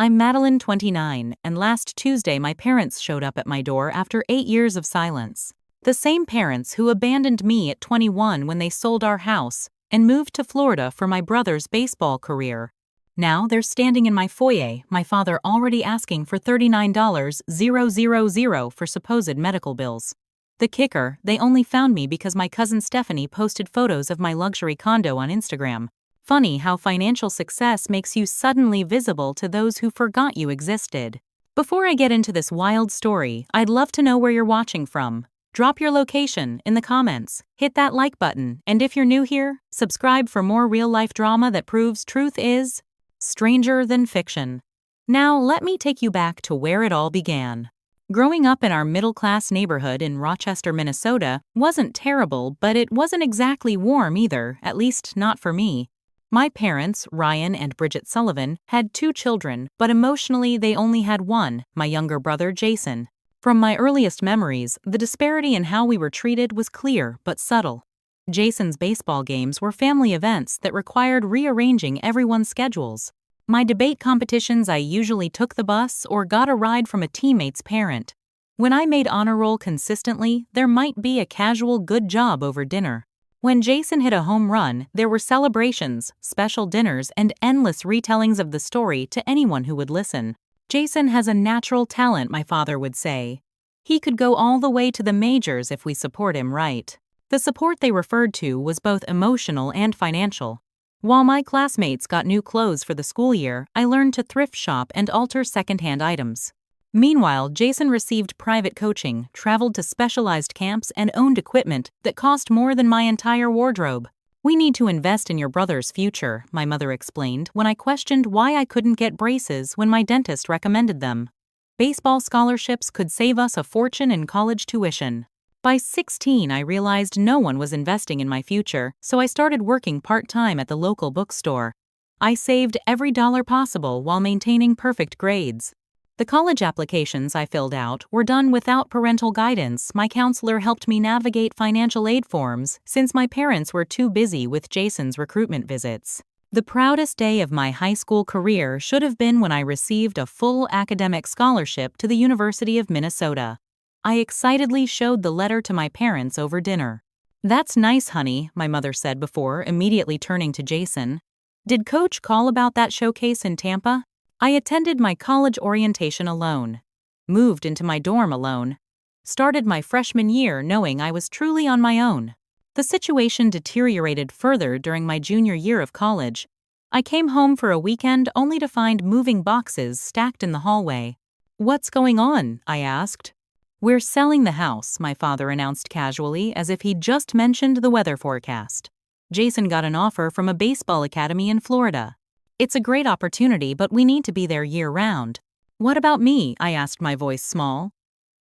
I'm Madeline, 29, and last Tuesday my parents showed up at my door after 8 years of silence. The same parents who abandoned me at 21 when they sold our house and moved to Florida for my brother's baseball career. Now they're standing in my foyer, my father already asking for $39,000 for supposed medical bills. The kicker, they only found me because my cousin Stephanie posted photos of my luxury condo on Instagram. Funny how financial success makes you suddenly visible to those who forgot you existed. Before I get into this wild story, I'd love to know where you're watching from. Drop your location in the comments, hit that like button, and if you're new here, subscribe for more real-life drama that proves truth is stranger than fiction. Now let me take you back to where it all began. Growing up in our middle-class neighborhood in Rochester, Minnesota wasn't terrible, but it wasn't exactly warm either, at least not for me. My parents, Ryan and Bridget Sullivan, had 2 children, but emotionally they only had one, my younger brother Jason. From my earliest memories, the disparity in how we were treated was clear but subtle. Jason's baseball games were family events that required rearranging everyone's schedules. My debate competitions, I usually took the bus or got a ride from a teammate's parent. When I made honor roll consistently, there might be a casual good job over dinner. When Jason hit a home run, there were celebrations, special dinners, and endless retellings of the story to anyone who would listen. Jason has a natural talent, my father would say. He could go all the way to the majors if we support him right. The support they referred to was both emotional and financial. While my classmates got new clothes for the school year, I learned to thrift shop and alter secondhand items. Meanwhile, Jason received private coaching, traveled to specialized camps, and owned equipment that cost more than my entire wardrobe. "We need to invest in your brother's future," my mother explained when I questioned why I couldn't get braces when my dentist recommended them. Baseball scholarships could save us a fortune in college tuition. By 16, I realized no one was investing in my future, so I started working part-time at the local bookstore. I saved every dollar possible while maintaining perfect grades. The college applications I filled out were done without parental guidance. My counselor helped me navigate financial aid forms since my parents were too busy with Jason's recruitment visits. The proudest day of my high school career should have been when I received a full academic scholarship to the University of Minnesota. I excitedly showed the letter to my parents over dinner. "That's nice, honey," my mother said before immediately turning to Jason. "Did Coach call about that showcase in Tampa?" I attended my college orientation alone, moved into my dorm alone, started my freshman year knowing I was truly on my own. The situation deteriorated further during my junior year of college. I came home for a weekend only to find moving boxes stacked in the hallway. "What's going on?" I asked. "We're selling the house," my father announced casually as if he'd just mentioned the weather forecast. "Jason got an offer from a baseball academy in Florida. It's a great opportunity, but we need to be there year-round." "What about me?" I asked, my voice small.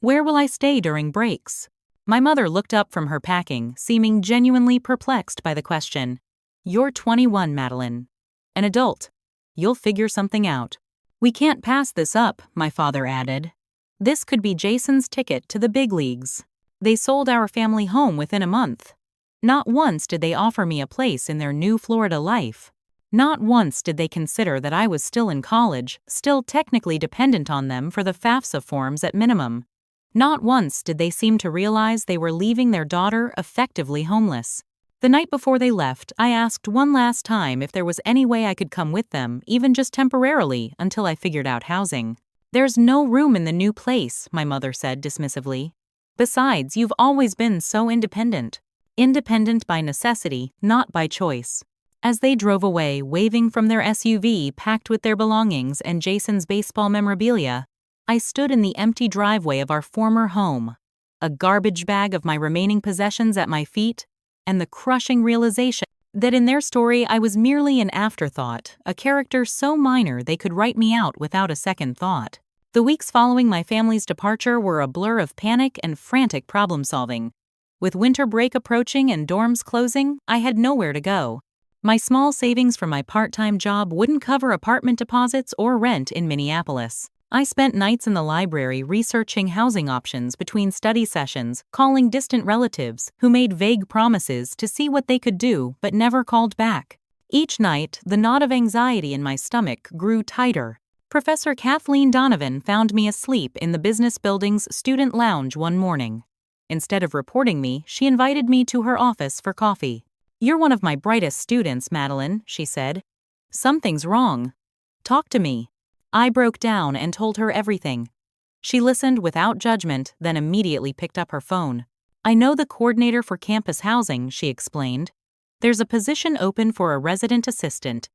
"Where will I stay during breaks?" My mother looked up from her packing, seeming genuinely perplexed by the question. "You're 21, Madeline. An adult. You'll figure something out." "We can't pass this up," my father added. "This could be Jason's ticket to the big leagues. They sold our family home within a month. Not once did they offer me a place in their new Florida life. Not once did they consider that I was still in college, still technically dependent on them for the FAFSA forms at minimum. Not once did they seem to realize they were leaving their daughter effectively homeless. The night before they left, I asked one last time if there was any way I could come with them, even just temporarily, until I figured out housing. "There's no room in the new place," my mother said dismissively. "Besides, you've always been so independent. Independent by necessity, not by choice." As they drove away, waving from their SUV packed with their belongings and Jason's baseball memorabilia, I stood in the empty driveway of our former home, a garbage bag of my remaining possessions at my feet, and the crushing realization that in their story I was merely an afterthought, a character so minor they could write me out without a second thought. The weeks following my family's departure were a blur of panic and frantic problem-solving. With winter break approaching and dorms closing, I had nowhere to go. My small savings from my part-time job wouldn't cover apartment deposits or rent in Minneapolis. I spent nights in the library researching housing options between study sessions, calling distant relatives who made vague promises to see what they could do but never called back. Each night, the knot of anxiety in my stomach grew tighter. Professor Kathleen Donovan found me asleep in the business building's student lounge one morning. Instead of reporting me, she invited me to her office for coffee. "You're one of my brightest students, Madeline," she said. "Something's wrong. Talk to me." I broke down and told her everything. She listened without judgment, then immediately picked up her phone. "I know the coordinator for campus housing," she explained. "There's a position open for a resident assistant.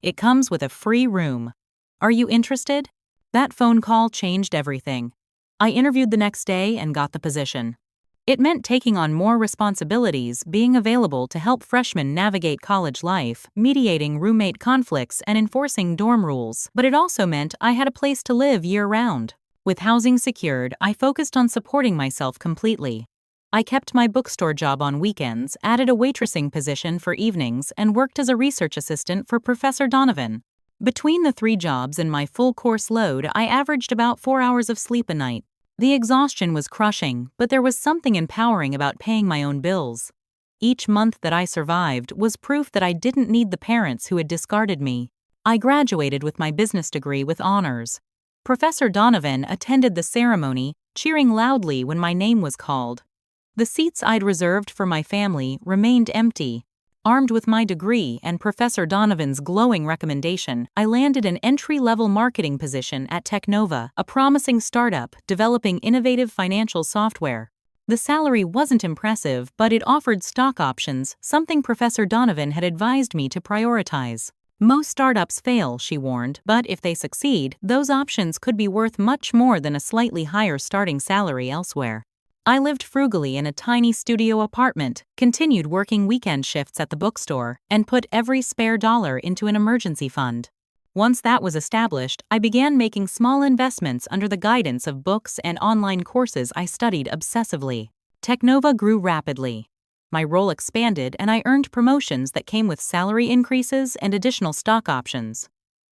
It comes with a free room. Are you interested?" That phone call changed everything. I interviewed the next day and got the position. It meant taking on more responsibilities, being available to help freshmen navigate college life, mediating roommate conflicts, and enforcing dorm rules. But it also meant I had a place to live year-round. With housing secured, I focused on supporting myself completely. I kept my bookstore job on weekends, added a waitressing position for evenings, and worked as a research assistant for Professor Donovan. Between the 3 jobs and my full course load, I averaged about 4 hours of sleep a night. The exhaustion was crushing, but there was something empowering about paying my own bills. Each month that I survived was proof that I didn't need the parents who had discarded me. I graduated with my business degree with honors. Professor Donovan attended the ceremony, cheering loudly when my name was called. The seats I'd reserved for my family remained empty. Armed with my degree and Professor Donovan's glowing recommendation, I landed an entry-level marketing position at Technova, a promising startup developing innovative financial software. The salary wasn't impressive, but it offered stock options, something Professor Donovan had advised me to prioritize. "Most startups fail," she warned, "but if they succeed, those options could be worth much more than a slightly higher starting salary elsewhere." I lived frugally in a tiny studio apartment, continued working weekend shifts at the bookstore, and put every spare dollar into an emergency fund. Once that was established, I began making small investments under the guidance of books and online courses I studied obsessively. Technova grew rapidly. My role expanded, and I earned promotions that came with salary increases and additional stock options.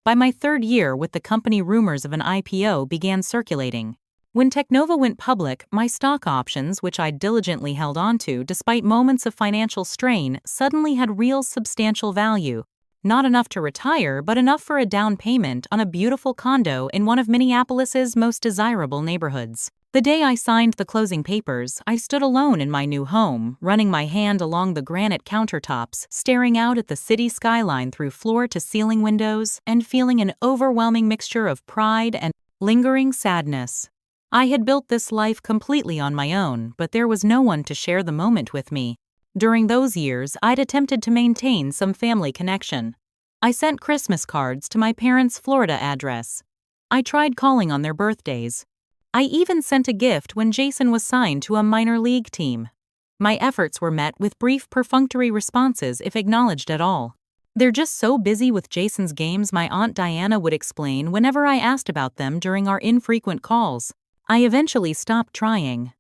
By my 3rd year with the company, rumors of an IPO began circulating. When Technova went public, my stock options, which I diligently held onto despite moments of financial strain, suddenly had real substantial value. Not enough to retire, but enough for a down payment on a beautiful condo in one of Minneapolis's most desirable neighborhoods. The day I signed the closing papers, I stood alone in my new home, running my hand along the granite countertops, staring out at the city skyline through floor-to-ceiling windows, and feeling an overwhelming mixture of pride and lingering sadness. I had built this life completely on my own, but there was no one to share the moment with me. During those years, I'd attempted to maintain some family connection. I sent Christmas cards to my parents' Florida address. I tried calling on their birthdays. I even sent a gift when Jason was signed to a minor league team. My efforts were met with brief perfunctory responses if acknowledged at all. "They're just so busy with Jason's games," my Aunt Diana would explain whenever I asked about them during our infrequent calls. I eventually stopped trying.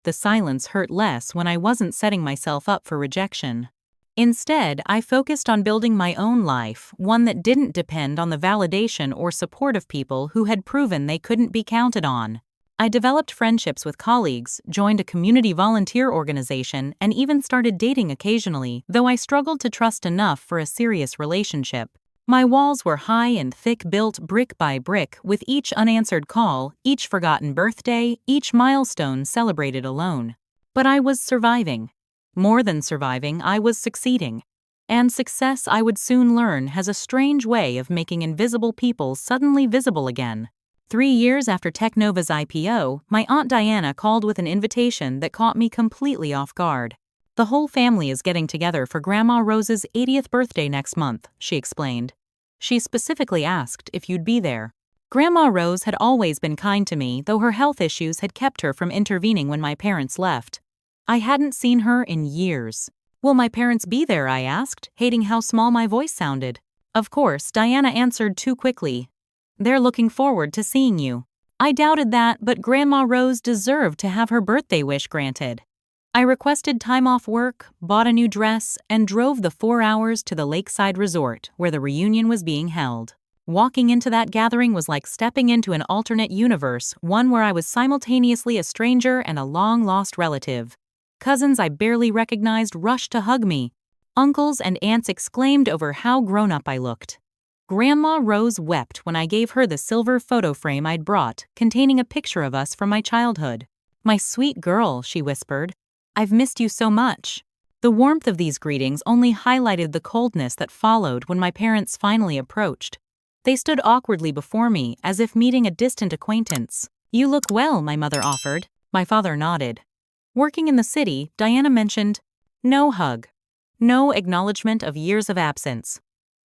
The silence hurt less when I wasn't setting myself up for rejection. Instead, I focused on building my own life, one that didn't depend on the validation or support of people who had proven they couldn't be counted on. I developed friendships with colleagues, joined a community volunteer organization, and even started dating occasionally, though I struggled to trust enough for a serious relationship. My walls were high and thick, built brick by brick, with each unanswered call, each forgotten birthday, each milestone celebrated alone. But I was surviving. More than surviving, I was succeeding. And success, I would soon learn, has a strange way of making invisible people suddenly visible again. 3 years after Technova's IPO, my Aunt Diana called with an invitation that caught me completely off guard. "The whole family is getting together for Grandma Rose's 80th birthday next month," she explained. She specifically asked if you'd be there. Grandma Rose had always been kind to me, though her health issues had kept her from intervening when my parents left. I hadn't seen her in years. "Will my parents be there?" I asked, hating how small my voice sounded. Of course, Diana answered too quickly. "They're looking forward to seeing you." I doubted that, but Grandma Rose deserved to have her birthday wish granted. I requested time off work, bought a new dress, and drove the 4 hours to the lakeside resort where the reunion was being held. Walking into that gathering was like stepping into an alternate universe, one where I was simultaneously a stranger and a long-lost relative. Cousins I barely recognized rushed to hug me. Uncles and aunts exclaimed over how grown-up I looked. Grandma Rose wept when I gave her the silver photo frame I'd brought, containing a picture of us from my childhood. "My sweet girl," she whispered. "I've missed you so much." The warmth of these greetings only highlighted the coldness that followed when my parents finally approached. They stood awkwardly before me, as if meeting a distant acquaintance. "You look well," my mother offered. My father nodded. Working in the city, Diana mentioned, "No hug. No acknowledgement of years of absence.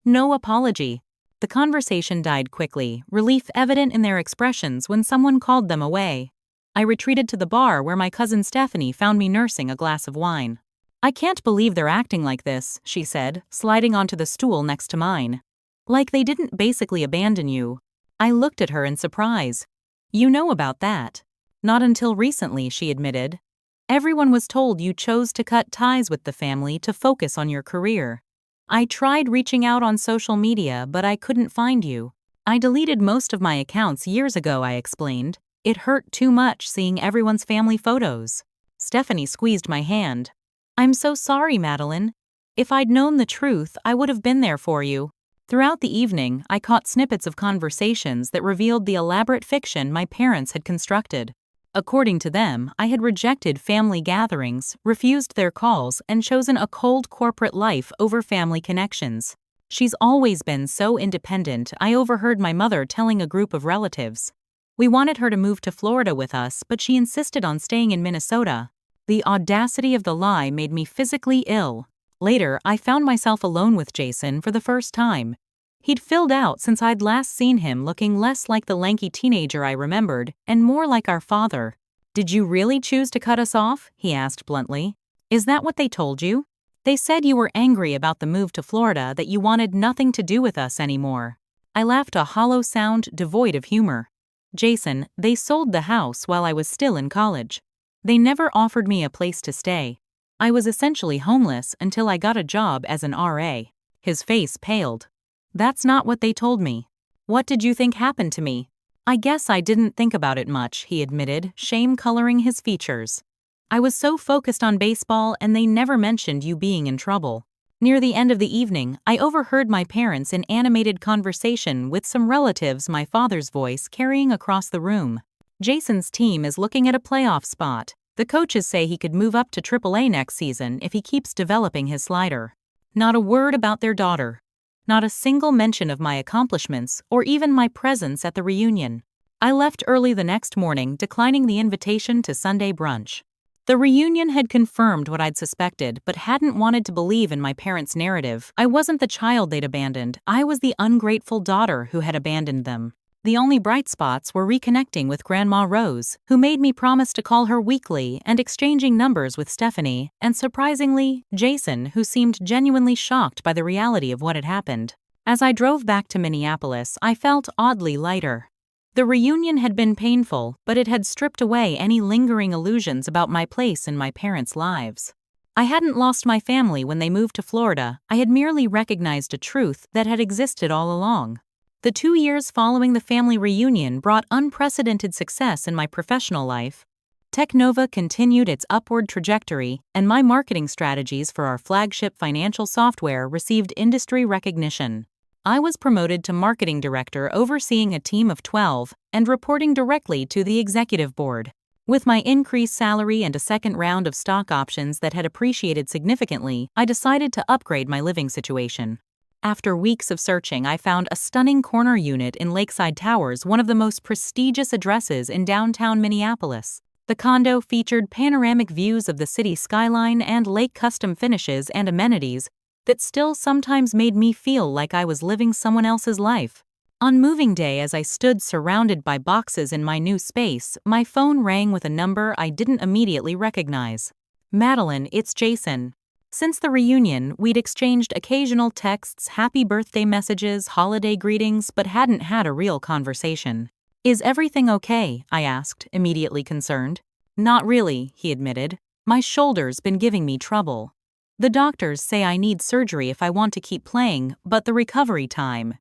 No apology." The conversation died quickly, relief evident in their expressions when someone called them away. I retreated to the bar where my cousin Stephanie found me nursing a glass of wine. "I can't believe they're acting like this," she said, sliding onto the stool next to mine. "Like they didn't basically abandon you." I looked at her in surprise. "You know about that." "Not until recently," she admitted. "Everyone was told you chose to cut ties with the family to focus on your career. I tried reaching out on social media, but I couldn't find you. I deleted most of my accounts years ago," I explained. "It hurt too much seeing everyone's family photos." Stephanie squeezed my hand. "I'm so sorry, Madeline. If I'd known the truth, I would have been there for you." Throughout the evening, I caught snippets of conversations that revealed the elaborate fiction my parents had constructed. According to them, I had rejected family gatherings, refused their calls, and chosen a cold corporate life over family connections. "She's always been so independent," I overheard my mother telling a group of relatives. "We wanted her to move to Florida with us, but she insisted on staying in Minnesota." The audacity of the lie made me physically ill. Later, I found myself alone with Jason for the first time. He'd filled out since I'd last seen him, looking less like the lanky teenager I remembered and more like our father. "Did you really choose to cut us off?" he asked bluntly. "Is that what they told you? They said you were angry about the move to Florida, that you wanted nothing to do with us anymore." I laughed, a hollow sound devoid of humor. "Jason, they sold the house while I was still in college. They never offered me a place to stay. I was essentially homeless until I got a job as an RA." His face paled. "That's not what they told me." "What did you think happened to me?" "I guess I didn't think about it much," he admitted, shame coloring his features. "I was so focused on baseball and they never mentioned you being in trouble." Near the end of the evening, I overheard my parents in animated conversation with some relatives, my father's voice carrying across the room. "Jason's team is looking at a playoff spot. The coaches say he could move up to AAA next season if he keeps developing his slider." Not a word about their daughter. Not a single mention of my accomplishments or even my presence at the reunion. I left early the next morning, declining the invitation to Sunday brunch. The reunion had confirmed what I'd suspected, but hadn't wanted to believe in my parents' narrative. I wasn't the child they'd abandoned. I was the ungrateful daughter who had abandoned them. The only bright spots were reconnecting with Grandma Rose, who made me promise to call her weekly, and exchanging numbers with Stephanie, and surprisingly, Jason, who seemed genuinely shocked by the reality of what had happened. As I drove back to Minneapolis, I felt oddly lighter. The reunion had been painful, but it had stripped away any lingering illusions about my place in my parents' lives. I hadn't lost my family when they moved to Florida. I had merely recognized a truth that had existed all along. The 2 years following the family reunion brought unprecedented success in my professional life. Technova continued its upward trajectory, and my marketing strategies for our flagship financial software received industry recognition. I was promoted to marketing director, overseeing a team of 12 and reporting directly to the executive board. With my increased salary and a second round of stock options that had appreciated significantly, I decided to upgrade my living situation. After weeks of searching, I found a stunning corner unit in Lakeside Towers, one of the most prestigious addresses in downtown Minneapolis. The condo featured panoramic views of the city skyline and lake custom finishes and amenities that still sometimes made me feel like I was living someone else's life. On moving day, as I stood surrounded by boxes in my new space, my phone rang with a number I didn't immediately recognize. "Madeline, it's Jason." Since the reunion, we'd exchanged occasional texts, happy birthday messages, holiday greetings, but hadn't had a real conversation. "Is everything okay?" I asked, immediately concerned. "Not really," he admitted. "My shoulder's been giving me trouble. The doctors say I need surgery if I want to keep playing, but the recovery time.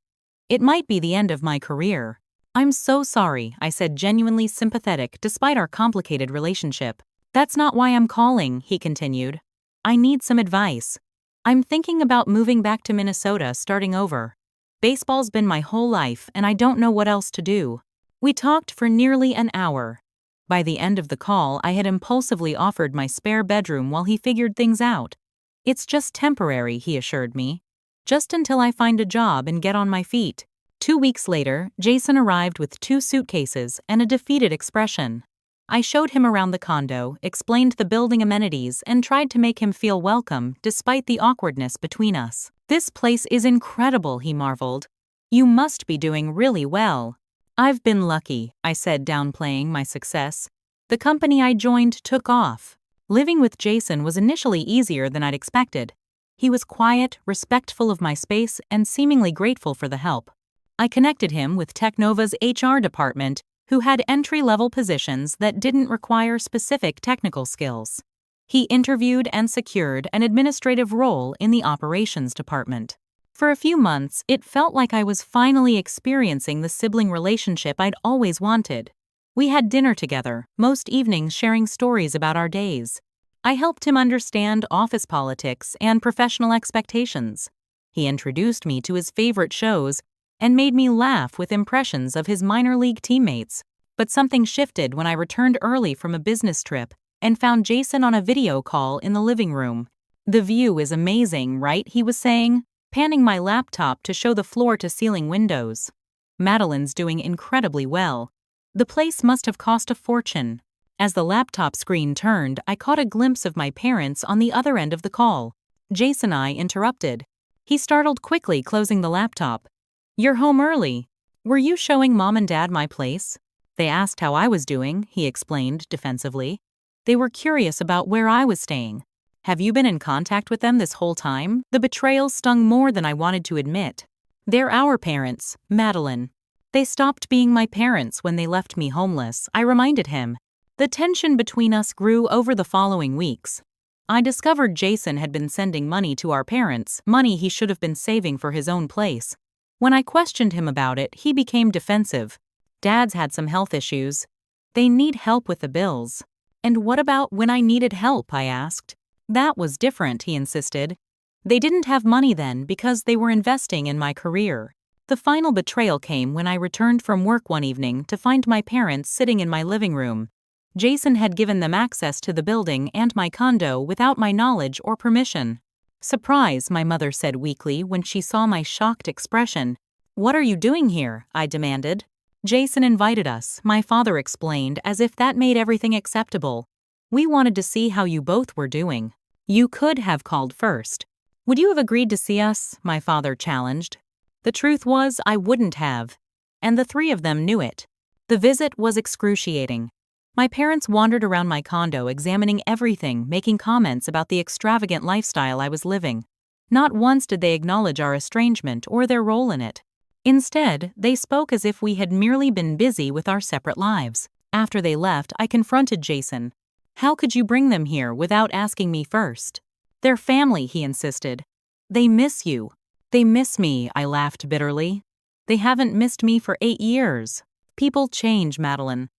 It might be the end of my career." "I'm so sorry," I said, genuinely sympathetic despite our complicated relationship. "That's not why I'm calling," he continued. "I need some advice. I'm thinking about moving back to Minnesota, starting over." Baseball's been my whole life, and I don't know what else to do." We talked for nearly an hour. By the end of the call, I had impulsively offered my spare bedroom while he figured things out. "It's just temporary," he assured me. "Just until I find a job and get on my feet." 2 weeks later, Jason arrived with 2 suitcases and a defeated expression. I showed him around the condo, explained the building amenities, and tried to make him feel welcome despite the awkwardness between us. "This place is incredible," he marveled. "You must be doing really well." "I've been lucky," I said, downplaying my success. "The company I joined took off." Living with Jason was initially easier than I'd expected. He was quiet, respectful of my space, and seemingly grateful for the help. I connected him with Technova's HR department, who had entry-level positions that didn't require specific technical skills. He interviewed and secured an administrative role in the operations department. For a few months, it felt like I was finally experiencing the sibling relationship I'd always wanted. We had dinner together, most evenings sharing stories about our days. I helped him understand office politics and professional expectations. He introduced me to his favorite shows and made me laugh with impressions of his minor league teammates. But something shifted when I returned early from a business trip and found Jason on a video call in the living room. "The view is amazing, right?" he was saying, panning my laptop to show the floor-to-ceiling windows. "Madeline's doing incredibly well. The place must have cost a fortune." As the laptop screen turned, I caught a glimpse of my parents on the other end of the call. Jason and I interrupted. He startled quickly, closing the laptop. "You're home early. Were you showing Mom and Dad my place?" "They asked how I was doing," he explained defensively. "They were curious about where I was staying." "Have you been in contact with them this whole time?" The betrayal stung more than I wanted to admit. "They're our parents, Madeline. They stopped being my parents when they left me homeless," I reminded him. The tension between us grew over the following weeks. I discovered Jason had been sending money to our parents, money he should have been saving for his own place. When I questioned him about it, he became defensive. "Dad's had some health issues. They need help with the bills." "And what about when I needed help?" I asked. "That was different," he insisted. "They didn't have money then because they were investing in my career." The final betrayal came when I returned from work one evening to find my parents sitting in my living room. Jason had given them access to the building and my condo without my knowledge or permission. "Surprise," my mother said weakly when she saw my shocked expression. "What are you doing here?" I demanded. "Jason invited us," my father explained, as if that made everything acceptable. "We wanted to see how you both were doing. You could have called first." "Would you have agreed to see us?" my father challenged. The truth was, I wouldn't have. And the 3 of them knew it. The visit was excruciating. My parents wandered around my condo, examining everything, making comments about the extravagant lifestyle I was living. Not once did they acknowledge our estrangement or their role in it. Instead, they spoke as if we had merely been busy with our separate lives. After they left, I confronted Jason. "How could you bring them here without asking me first?" "They're family," he insisted. "They miss you." "They miss me," I laughed bitterly. "They haven't missed me for 8 years. People change, Madeline."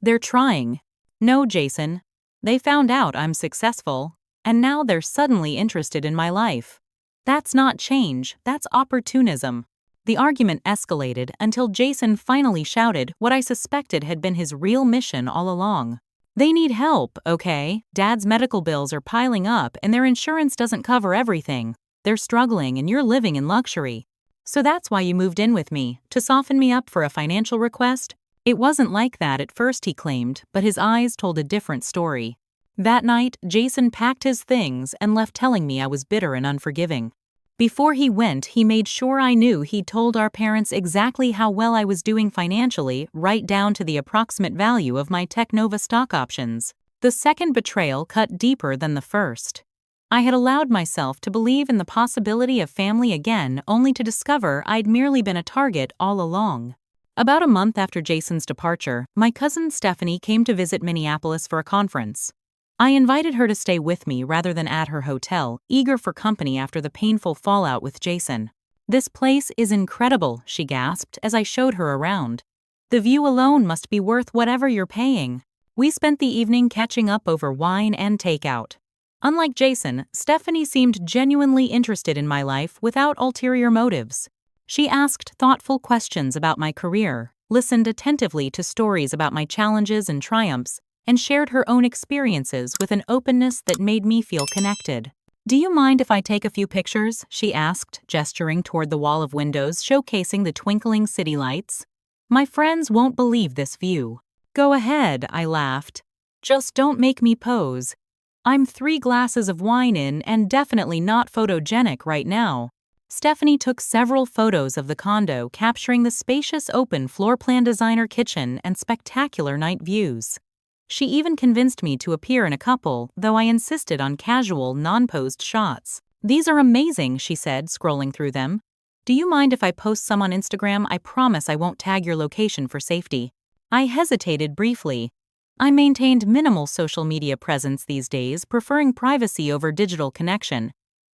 "They're trying." "No, Jason. They found out I'm successful, and now they're suddenly interested in my life. That's not change, that's opportunism." The argument escalated until Jason finally shouted what I suspected had been his real mission all along. "They need help, okay? Dad's medical bills are piling up and their insurance doesn't cover everything. They're struggling and you're living in luxury. So that's why you moved in with me, to soften me up for a financial request?" It wasn't like that at first, he claimed, but his eyes told a different story. That night, Jason packed his things and left telling me I was bitter and unforgiving. Before he went, he made sure I knew he'd told our parents exactly how well I was doing financially, right down to the approximate value of my Technova stock options. The second betrayal cut deeper than the first. I had allowed myself to believe in the possibility of family again, only to discover I'd merely been a target all along. About a month after Jason's departure, my cousin Stephanie came to visit Minneapolis for a conference. I invited her to stay with me rather than at her hotel, eager for company after the painful fallout with Jason. "This place is incredible," she gasped as I showed her around. "The view alone must be worth whatever you're paying." We spent the evening catching up over wine and takeout. Unlike Jason, Stephanie seemed genuinely interested in my life without ulterior motives. She asked thoughtful questions about my career, listened attentively to stories about my challenges and triumphs, and shared her own experiences with an openness that made me feel connected. "Do you mind if I take a few pictures?" she asked, gesturing toward the wall of windows showcasing the twinkling city lights. "My friends won't believe this view." "Go ahead," I laughed. "Just don't make me pose. I'm 3 glasses of wine in and definitely not photogenic right now." Stephanie took several photos of the condo, capturing the spacious open floor plan designer kitchen and spectacular night views. She even convinced me to appear in a couple, though I insisted on casual, non-posed shots. "These are amazing," she said, scrolling through them. "Do you mind if I post some on Instagram? I promise I won't tag your location for safety." I hesitated briefly. I maintained minimal social media presence these days, preferring privacy over digital connection.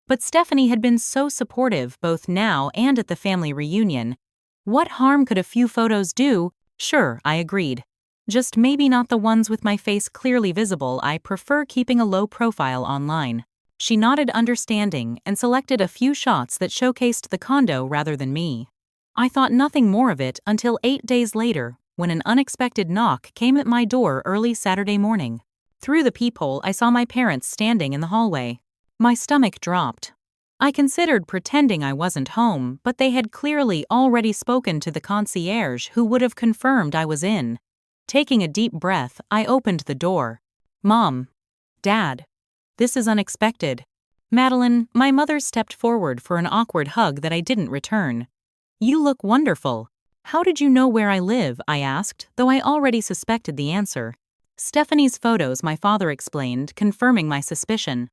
But Stephanie had been so supportive both now and at the family reunion. What harm could a few photos do? Sure, I agreed. Just maybe not the ones with my face clearly visible. I prefer keeping a low profile online. She nodded understanding and selected a few shots that showcased the condo rather than me. I thought nothing more of it until 8 days later, when an unexpected knock came at my door early Saturday morning. Through the peephole, I saw my parents standing in the hallway. My stomach dropped. I considered pretending I wasn't home, but they had clearly already spoken to the concierge who would have confirmed I was in. Taking a deep breath, I opened the door. "Mom. Dad. This is unexpected." "Madeline," my mother stepped forward for an awkward hug that I didn't return. "You look wonderful." "How did you know where I live?" I asked, though I already suspected the answer. "Stephanie's photos," my father explained, confirming my suspicion.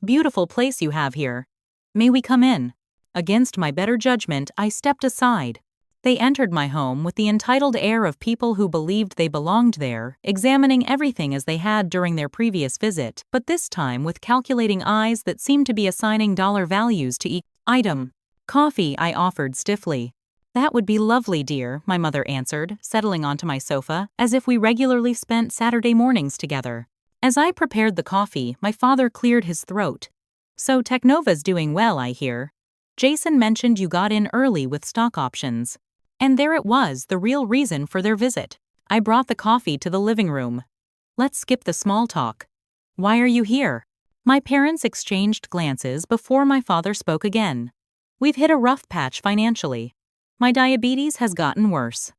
"Beautiful place you have here. May we come in?" Against my better judgment, I stepped aside. They entered my home with the entitled air of people who believed they belonged there, examining everything as they had during their previous visit, but this time with calculating eyes that seemed to be assigning dollar values to each item. "Coffee," I offered stiffly. "That would be lovely, dear," my mother answered, settling onto my sofa, as if we regularly spent Saturday mornings together. As I prepared the coffee, my father cleared his throat. "So Technova's doing well, I hear. Jason mentioned you got in early with stock options." And there it was, the real reason for their visit. I brought the coffee to the living room. "Let's skip the small talk. Why are you here?" My parents exchanged glances before my father spoke again. "We've hit a rough patch financially. My diabetes has gotten worse.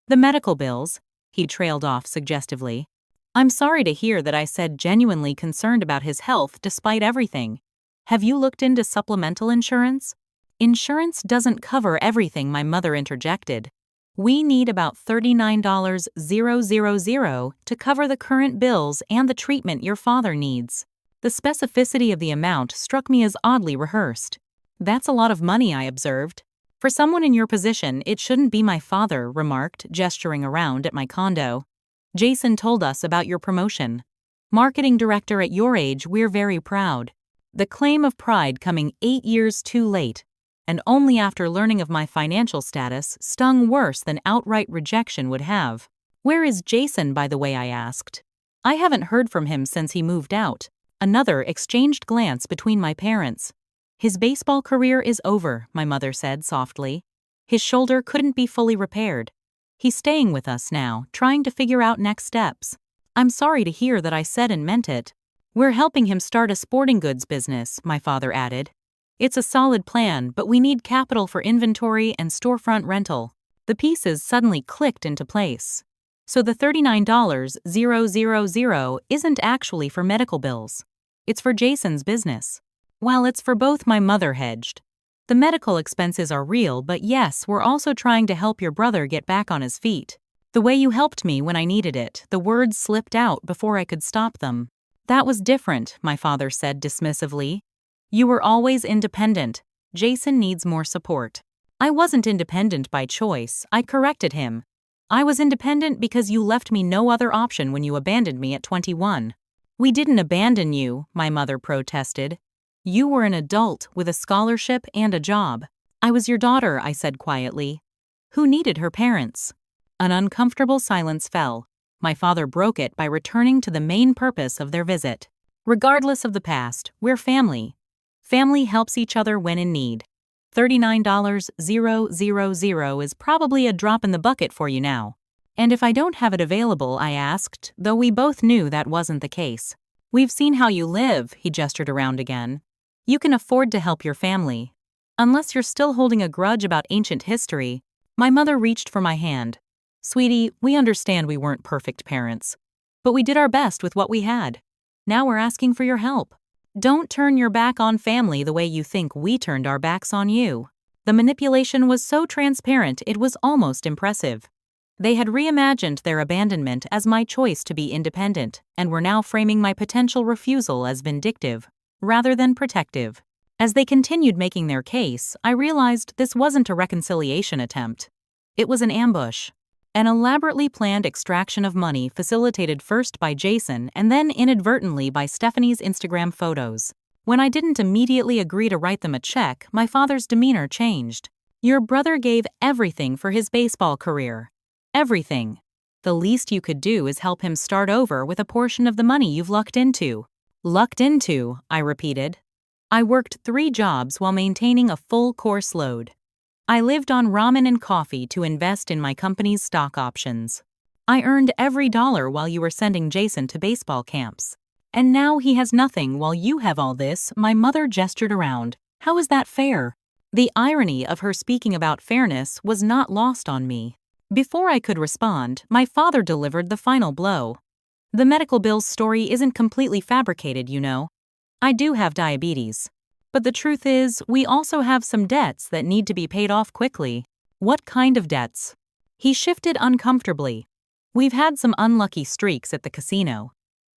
The medical bills," he trailed off suggestively. "I'm sorry to hear that." I said, genuinely concerned about his health despite everything. "Have you looked into supplemental insurance?" "Insurance doesn't cover everything," my mother interjected. "We need about $39,000 to cover the current bills and the treatment your father needs." The specificity of the amount struck me as oddly rehearsed. "That's a lot of money," I observed. "For someone in your position, it shouldn't be." My father remarked, gesturing around at my condo. "Jason told us about your promotion. Marketing director at your age, we're very proud." The claim of pride coming 8 years too late, and only after learning of my financial status, stung worse than outright rejection would have. "Where is Jason, by the way?" I asked. "I haven't heard from him since he moved out." Another exchanged glance between my parents. "His baseball career is over," my mother said softly. "His shoulder couldn't be fully repaired. He's staying with us now, trying to figure out next steps." "I'm sorry to hear that." I said and meant it. "We're helping him start a sporting goods business," my father added. "It's a solid plan, but we need capital for inventory and storefront rental." The pieces suddenly clicked into place. So the $39,000 isn't actually for medical bills. It's for Jason's business. Well, it's for both. My mother hedged. "The medical expenses are real, but yes, we're also trying to help your brother get back on his feet. The way you helped me when I needed it." The words slipped out before I could stop them. "That was different," my father said dismissively. "You were always independent. Jason needs more support." "I wasn't independent by choice," I corrected him. "I was independent because you left me no other option when you abandoned me at 21. "We didn't abandon you," my mother protested. "You were an adult with a scholarship and a job." "I was your daughter," I said quietly. "Who needed her parents." An uncomfortable silence fell. My father broke it by returning to the main purpose of their visit. "Regardless of the past, we're family. Family helps each other when in need. $39,000 is probably a drop in the bucket for you now. And if I don't have it available, I asked, though we both knew that wasn't the case. We've seen how you live, he gestured around again. You can afford to help your family. Unless you're still holding a grudge about ancient history. My mother reached for my hand. Sweetie, we understand we weren't perfect parents. But we did our best with what we had. Now we're asking for your help. Don't turn your back on family the way you think we turned our backs on you. The manipulation was so transparent it was almost impressive. They had reimagined their abandonment as my choice to be independent and were now framing my potential refusal as vindictive, rather than protective. As they continued making their case, I realized this wasn't a reconciliation attempt. It was an ambush. An elaborately planned extraction of money facilitated first by Jason and then inadvertently by Stephanie's Instagram photos. When I didn't immediately agree to write them a check, my father's demeanor changed. Your brother gave everything for his baseball career. Everything. The least you could do is help him start over with a portion of the money you've lucked into. Lucked into, I repeated. I worked 3 jobs while maintaining a full course load. I lived on ramen and coffee to invest in my company's stock options. I earned every dollar while you were sending Jason to baseball camps. And now he has nothing while you have all this, my mother gestured around. How is that fair? The irony of her speaking about fairness was not lost on me. Before I could respond, my father delivered the final blow. The medical bills story isn't completely fabricated, you know. I do have diabetes. But the truth is, we also have some debts that need to be paid off quickly. What kind of debts? He shifted uncomfortably. We've had some unlucky streaks at the casino.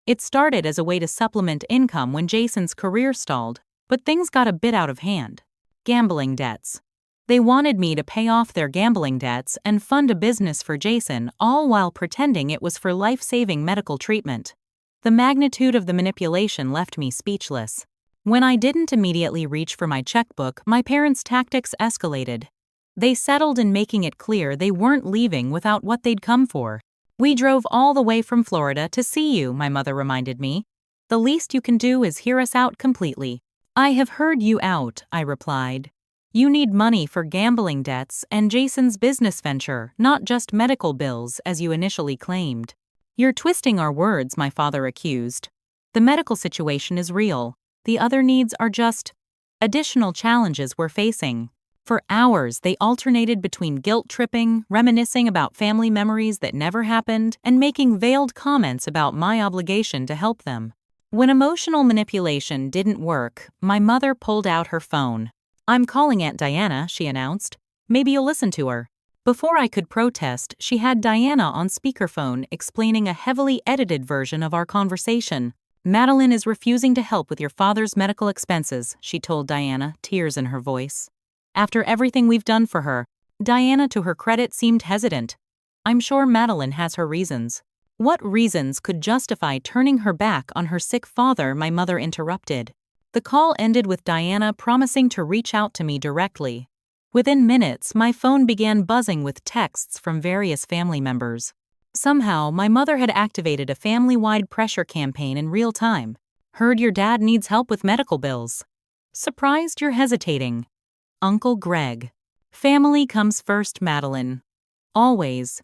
It started as a way to supplement income when Jason's career stalled, but things got a bit out of hand. Gambling debts. They wanted me to pay off their gambling debts and fund a business for Jason, all while pretending it was for life-saving medical treatment. The magnitude of the manipulation left me speechless. When I didn't immediately reach for my checkbook, my parents' tactics escalated. They settled in making it clear they weren't leaving without what they'd come for. We drove all the way from Florida to see you, my mother reminded me. The least you can do is hear us out completely. I have heard you out, I replied. You need money for gambling debts and Jason's business venture, not just medical bills, as you initially claimed. You're twisting our words, my father accused. The medical situation is real. The other needs are just additional challenges we're facing. For hours, they alternated between guilt-tripping, reminiscing about family memories that never happened, and making veiled comments about my obligation to help them. When emotional manipulation didn't work, my mother pulled out her phone. I'm calling Aunt Diana, she announced. Maybe you'll listen to her. Before I could protest, she had Diana on speakerphone explaining a heavily edited version of our conversation. Madeline is refusing to help with your father's medical expenses, she told Diana, tears in her voice. After everything we've done for her, Diana, to her credit, seemed hesitant. I'm sure Madeline has her reasons. What reasons could justify turning her back on her sick father? My mother interrupted. The call ended with Diana promising to reach out to me directly. Within minutes, my phone began buzzing with texts from various family members. Somehow, my mother had activated a family-wide pressure campaign in real time. Heard your dad needs help with medical bills. Surprised you're hesitating. Uncle Greg. Family comes first, Madeline. Always.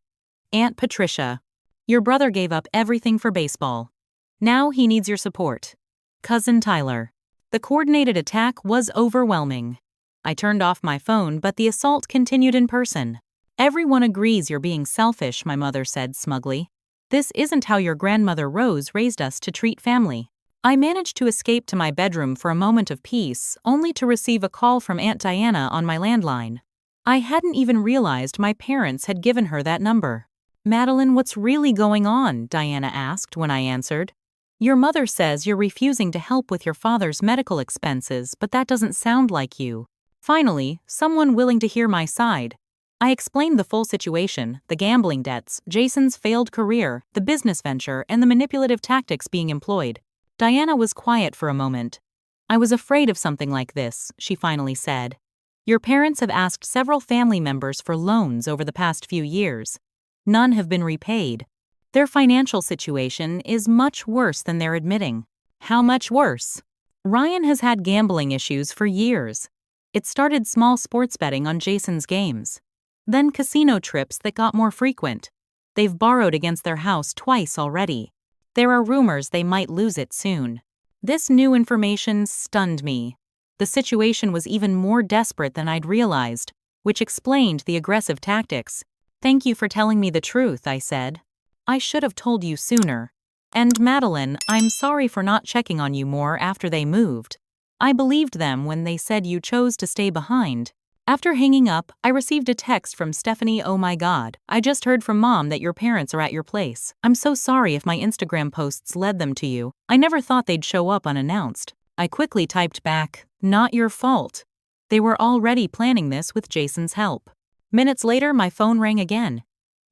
Aunt Patricia. Your brother gave up everything for baseball. Now he needs your support. Cousin Tyler. The coordinated attack was overwhelming. I turned off my phone, but the assault continued in person. Everyone agrees you're being selfish, my mother said smugly. This isn't how your grandmother Rose raised us to treat family. I managed to escape to my bedroom for a moment of peace, only to receive a call from Aunt Diana on my landline. I hadn't even realized my parents had given her that number. Madeline, what's really going on? Diana asked when I answered. Your mother says you're refusing to help with your father's medical expenses, but that doesn't sound like you. Finally, someone willing to hear my side. I explained the full situation, the gambling debts, Jason's failed career, the business venture, and the manipulative tactics being employed. Diana was quiet for a moment. I was afraid of something like this, she finally said. Your parents have asked several family members for loans over the past few years. None have been repaid. Their financial situation is much worse than they're admitting. How much worse? Ryan has had gambling issues for years. It started small sports betting on Jason's games. Then casino trips that got more frequent. They've borrowed against their house twice already. There are rumors they might lose it soon. This new information stunned me. The situation was even more desperate than I'd realized, which explained the aggressive tactics. "Thank you for telling me the truth," I said. "I should have told you sooner. And Madeline, I'm sorry for not checking on you more after they moved. I believed them when they said you chose to stay behind." After hanging up, I received a text from Stephanie. "Oh my God, I just heard from Mom that your parents are at your place. I'm so sorry if my Instagram posts led them to you. I never thought they'd show up unannounced." I quickly typed back, "Not your fault. They were already planning this with Jason's help." Minutes later, my phone rang again.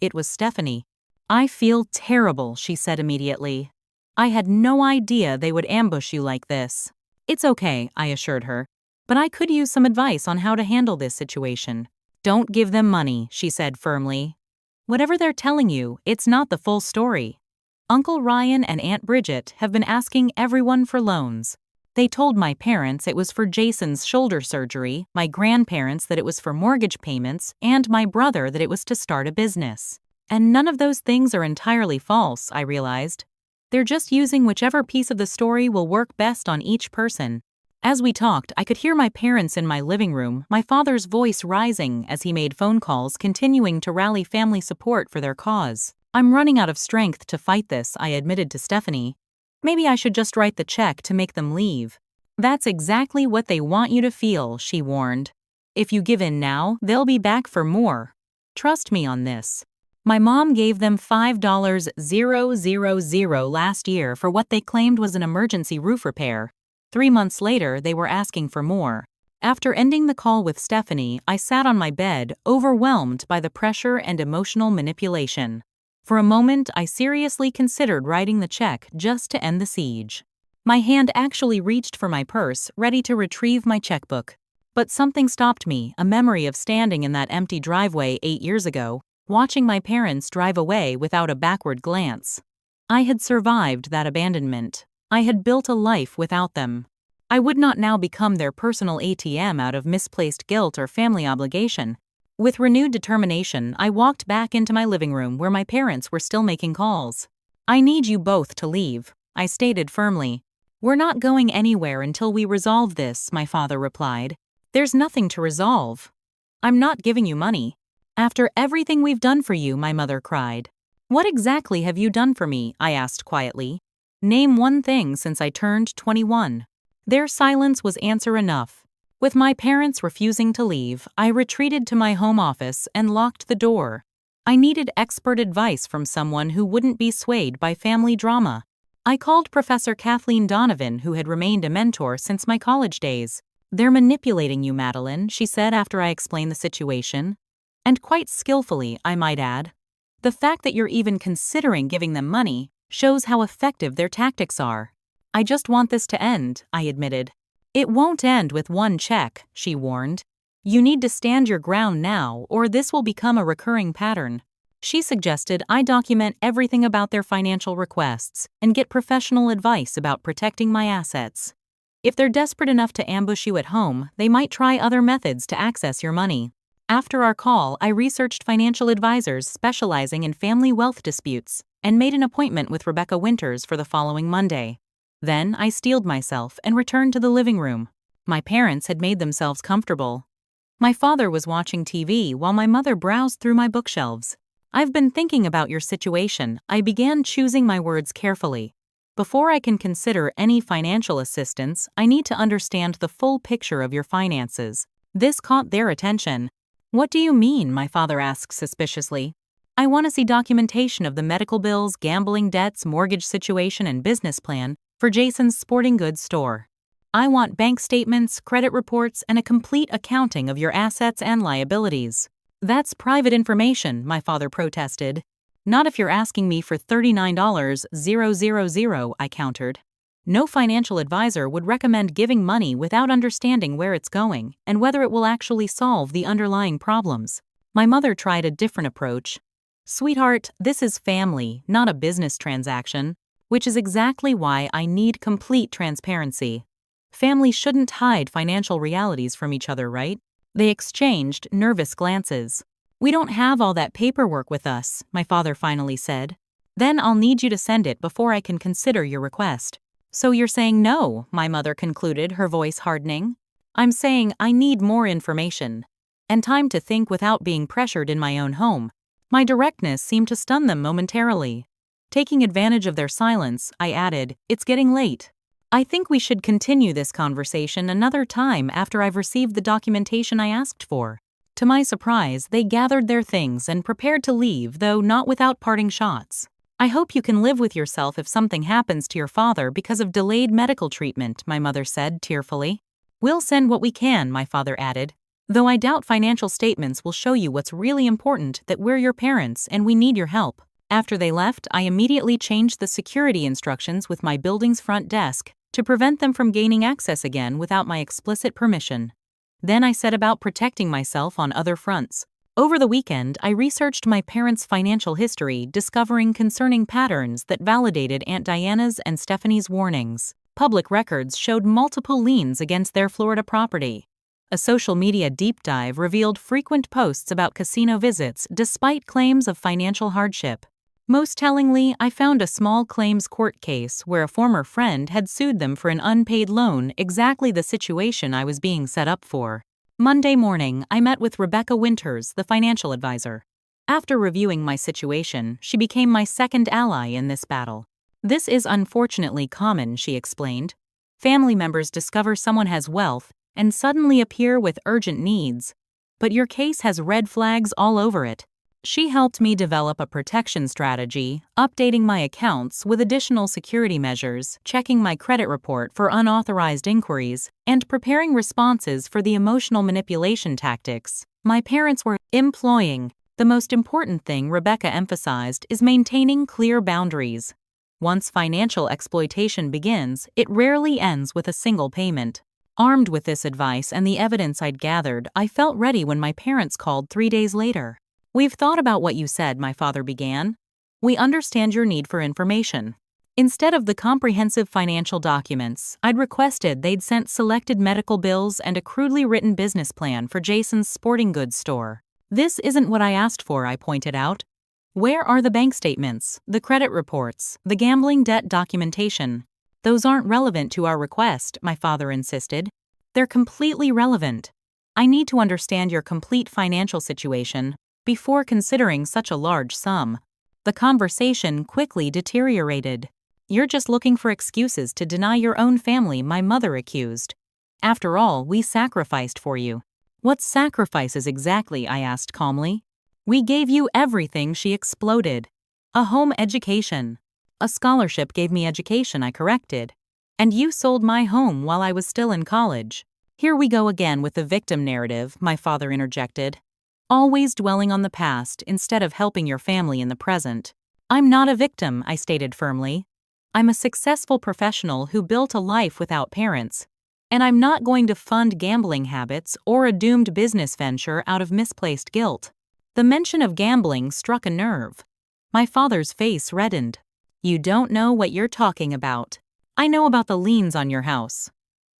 It was Stephanie. "I feel terrible," she said immediately. "I had no idea they would ambush you like this." "It's okay," I assured her. "But I could use some advice on how to handle this situation." "Don't give them money," she said firmly. "Whatever they're telling you, it's not the full story. Uncle Ryan and Aunt Bridget have been asking everyone for loans. They told my parents it was for Jason's shoulder surgery, my grandparents that it was for mortgage payments, and my brother that it was to start a business. And none of those things are entirely false," I realized. "They're just using whichever piece of the story will work best on each person." As we talked, I could hear my parents in my living room, my father's voice rising as he made phone calls, continuing to rally family support for their cause. "I'm running out of strength to fight this," I admitted to Stephanie. "Maybe I should just write the check to make them leave." "That's exactly what they want you to feel," she warned. "If you give in now, they'll be back for more. Trust me on this." My mom gave them $5,000 last year for what they claimed was an emergency roof repair. 3 months later, they were asking for more. After ending the call with Stephanie, I sat on my bed, overwhelmed by the pressure and emotional manipulation. For a moment, I seriously considered writing the check just to end the siege. My hand actually reached for my purse, ready to retrieve my checkbook. But something stopped me, a memory of standing in that empty driveway 8 years ago, watching my parents drive away without a backward glance. I had survived that abandonment. I had built a life without them. I would not now become their personal ATM out of misplaced guilt or family obligation. With renewed determination, I walked back into my living room where my parents were still making calls. "I need you both to leave," I stated firmly. "We're not going anywhere until we resolve this," my father replied. "There's nothing to resolve. I'm not giving you money." "After everything we've done for you," my mother cried. "What exactly have you done for me?" I asked quietly. "Name one thing since I turned 21. Their silence was answer enough. With my parents refusing to leave, I retreated to my home office and locked the door. I needed expert advice from someone who wouldn't be swayed by family drama. I called Professor Kathleen Donovan, who had remained a mentor since my college days. "They're manipulating you, Madeline," she said after I explained the situation. "And quite skillfully, I might add. The fact that you're even considering giving them money shows how effective their tactics are." "I just want this to end," I admitted. "It won't end with one check," she warned. "You need to stand your ground now, or this will become a recurring pattern." She suggested I document everything about their financial requests and get professional advice about protecting my assets. If they're desperate enough to ambush you at home, they might try other methods to access your money. After our call, I researched financial advisors specializing in family wealth disputes and made an appointment with Rebecca Winters for the following Monday. Then I steeled myself and returned to the living room. My parents had made themselves comfortable. My father was watching TV while my mother browsed through my bookshelves. "I've been thinking about your situation." I began choosing my words carefully. "Before I can consider any financial assistance, I need to understand the full picture of your finances." This caught their attention. "What do you mean?" my father asked suspiciously. "I want to see documentation of the medical bills, gambling debts, mortgage situation, and business plan for Jason's sporting goods store. I want bank statements, credit reports, and a complete accounting of your assets and liabilities." "That's private information," my father protested. "Not if you're asking me for $39,000, I countered. No financial advisor would recommend giving money without understanding where it's going and whether it will actually solve the underlying problems. My mother tried a different approach. "Sweetheart, this is family, not a business transaction, which is exactly why I need complete transparency. Family shouldn't hide financial realities from each other, right? They exchanged nervous glances. We don't have all that paperwork with us, my father finally said. Then I'll need you to send it before I can consider your request. So you're saying no, my mother concluded, her voice hardening. I'm saying I need more information. And time to think without being pressured in my own home. My directness seemed to stun them momentarily. Taking advantage of their silence, I added, "It's getting late. I think we should continue this conversation another time after I've received the documentation I asked for." To my surprise, they gathered their things and prepared to leave, though not without parting shots. "I hope you can live with yourself if something happens to your father because of delayed medical treatment," my mother said tearfully. "We'll send what we can," my father added. "Though I doubt financial statements will show you what's really important, that we're your parents and we need your help." After they left, I immediately changed the security instructions with my building's front desk to prevent them from gaining access again without my explicit permission. Then I set about protecting myself on other fronts. Over the weekend, I researched my parents' financial history, discovering concerning patterns that validated Aunt Diana's and Stephanie's warnings. Public records showed multiple liens against their Florida property. A social media deep dive revealed frequent posts about casino visits despite claims of financial hardship. Most tellingly, I found a small claims court case where a former friend had sued them for an unpaid loan, exactly the situation I was being set up for. Monday morning, I met with Rebecca Winters, the financial advisor. After reviewing my situation, she became my second ally in this battle. "This is unfortunately common," she explained. "Family members discover someone has wealth and suddenly appear with urgent needs. But your case has red flags all over it." She helped me develop a protection strategy, updating my accounts with additional security measures, checking my credit report for unauthorized inquiries, and preparing responses for the emotional manipulation tactics my parents were employing. The most important thing, Rebecca emphasized, is maintaining clear boundaries. Once financial exploitation begins, it rarely ends with a single payment. Armed with this advice and the evidence I'd gathered, I felt ready when my parents called 3 days later. "We've thought about what you said," my father began. "We understand your need for information. Instead of the comprehensive financial documents, I'd requested they'd sent selected medical bills and a crudely written business plan for Jason's sporting goods store." "This isn't what I asked for," I pointed out. "Where are the bank statements, the credit reports, the gambling debt documentation?" "Those aren't relevant to our request," my father insisted. "They're completely relevant. I need to understand your complete financial situation before considering such a large sum." The conversation quickly deteriorated. "You're just looking for excuses to deny your own family," my mother accused. "After all, we sacrificed for you." "What sacrifices exactly?" I asked calmly. "We gave you everything," she exploded. "A home education." "A scholarship gave me education," I corrected. "And you sold my home while I was still in college." "Here we go again with the victim narrative," my father interjected. "Always dwelling on the past instead of helping your family in the present." "I'm not a victim," I stated firmly. "I'm a successful professional who built a life without parents. And I'm not going to fund gambling habits or a doomed business venture out of misplaced guilt." The mention of gambling struck a nerve. My father's face reddened. "You don't know what you're talking about. I know about the liens on your house.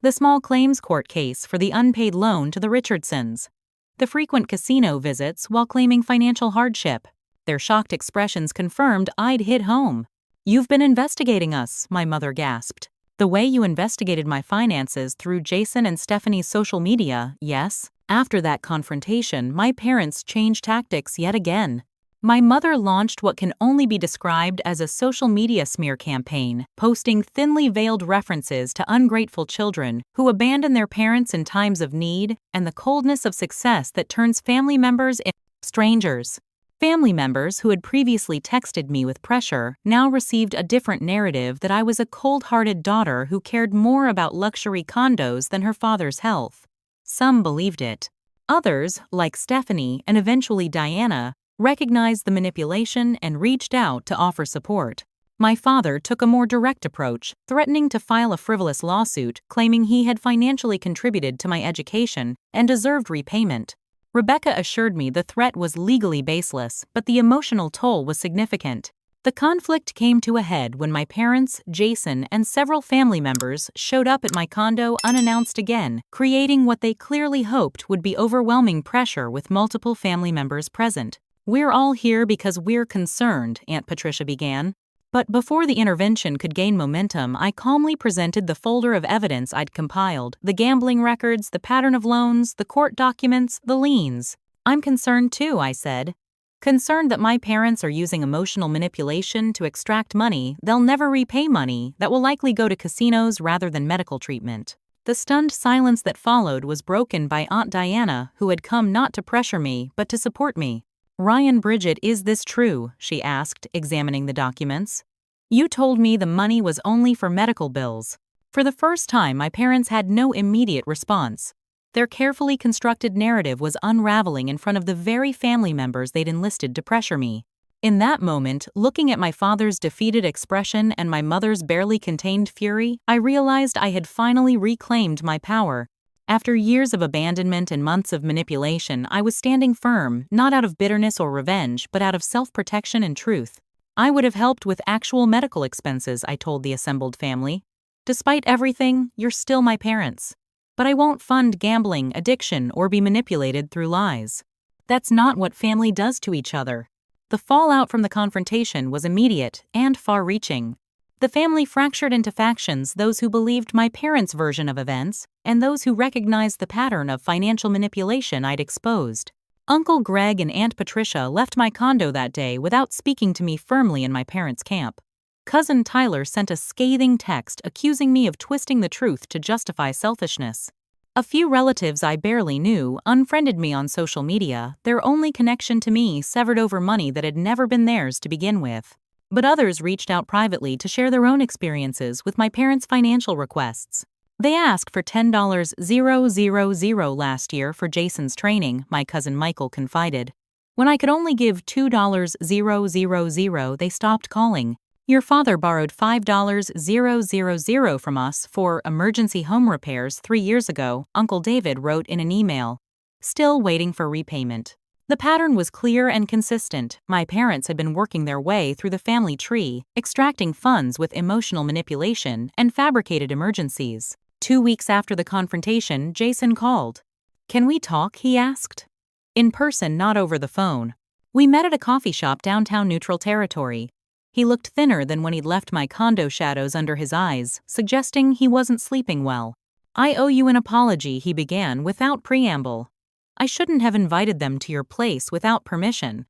The small claims court case for the unpaid loan to the Richardsons. The frequent casino visits while claiming financial hardship." Their shocked expressions confirmed I'd hit home. "You've been investigating us," my mother gasped. "The way you investigated my finances through Jason and Stephanie's social media, yes." After that confrontation, my parents changed tactics yet again. My mother launched what can only be described as a social media smear campaign, posting thinly veiled references to ungrateful children who abandon their parents in times of need and the coldness of success that turns family members into strangers. Family members who had previously texted me with pressure now received a different narrative, that I was a cold-hearted daughter who cared more about luxury condos than her father's health. Some believed it. Others, like Stephanie and eventually Diana, recognized the manipulation and reached out to offer support. My father took a more direct approach, threatening to file a frivolous lawsuit claiming he had financially contributed to my education and deserved repayment. Rebecca assured me the threat was legally baseless, but the emotional toll was significant. The conflict came to a head when my parents, Jason, and several family members showed up at my condo unannounced again, creating what they clearly hoped would be overwhelming pressure with multiple family members present. "We're all here because we're concerned," Aunt Patricia began. But before the intervention could gain momentum, I calmly presented the folder of evidence I'd compiled: the gambling records, the pattern of loans, the court documents, the liens. "I'm concerned too," I said. "Concerned that my parents are using emotional manipulation to extract money they'll never repay, money that will likely go to casinos rather than medical treatment." The stunned silence that followed was broken by Aunt Diana, who had come not to pressure me, but to support me. "Ryan, Bridget, is this true?" she asked, examining the documents. "You told me the money was only for medical bills." For the first time, my parents had no immediate response. Their carefully constructed narrative was unraveling in front of the very family members they'd enlisted to pressure me. In that moment, looking at my father's defeated expression and my mother's barely contained fury, I realized I had finally reclaimed my power. After years of abandonment and months of manipulation, I was standing firm, not out of bitterness or revenge, but out of self-protection and truth. "I would have helped with actual medical expenses," I told the assembled family. "Despite everything, you're still my parents. But I won't fund gambling, addiction, or be manipulated through lies. That's not what family does to each other." The fallout from the confrontation was immediate and far-reaching. The family fractured into factions: those who believed my parents' version of events, and those who recognized the pattern of financial manipulation I'd exposed. Uncle Greg and Aunt Patricia left my condo that day without speaking to me firmly in my parents' camp. Cousin Tyler sent a scathing text accusing me of twisting the truth to justify selfishness. A few relatives I barely knew unfriended me on social media, their only connection to me severed over money that had never been theirs to begin with. But others reached out privately to share their own experiences with my parents' financial requests. "They asked for $10,000 last year for Jason's training," my cousin Michael confided. "When I could only give $2,000, they stopped calling. Your father borrowed $5,000 from us for emergency home repairs 3 years ago," Uncle David wrote in an email. "Still waiting for repayment." The pattern was clear and consistent. My parents had been working their way through the family tree, extracting funds with emotional manipulation and fabricated emergencies. 2 weeks after the confrontation, Jason called. "Can we talk?" he asked. "In person, not over the phone." We met at a coffee shop downtown Neutral Territory. He looked thinner than when he'd left, my condo shadows under his eyes, suggesting he wasn't sleeping well. "I owe you an apology," he began without preamble. "I shouldn't have invited them to your place without permission.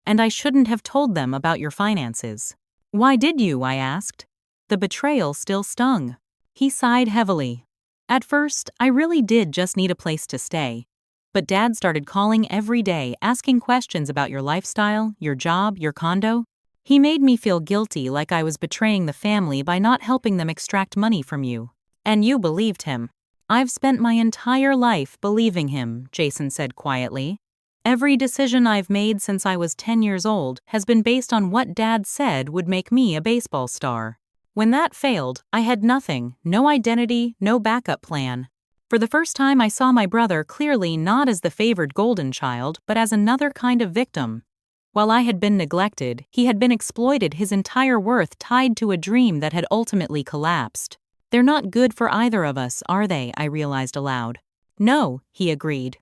And I shouldn't have told them about your finances." "Why did you?" I asked. The betrayal still stung. He sighed heavily. "At first, I really did just need a place to stay. But Dad started calling every day, asking questions about your lifestyle, your job, your condo. He made me feel guilty, like I was betraying the family by not helping them extract money from you. And you believed him." "I've spent my entire life believing him," Jason said quietly. "Every decision I've made since I was 10 years old has been based on what Dad said would make me a baseball star. When that failed, I had nothing, no identity, no backup plan. For the first time, I saw my brother clearly, not as the favored golden child, but as another kind of victim. While I had been neglected, he had been exploited, his entire worth tied to a dream that had ultimately collapsed. They're not good for either of us, are they? I realized aloud. No, he agreed.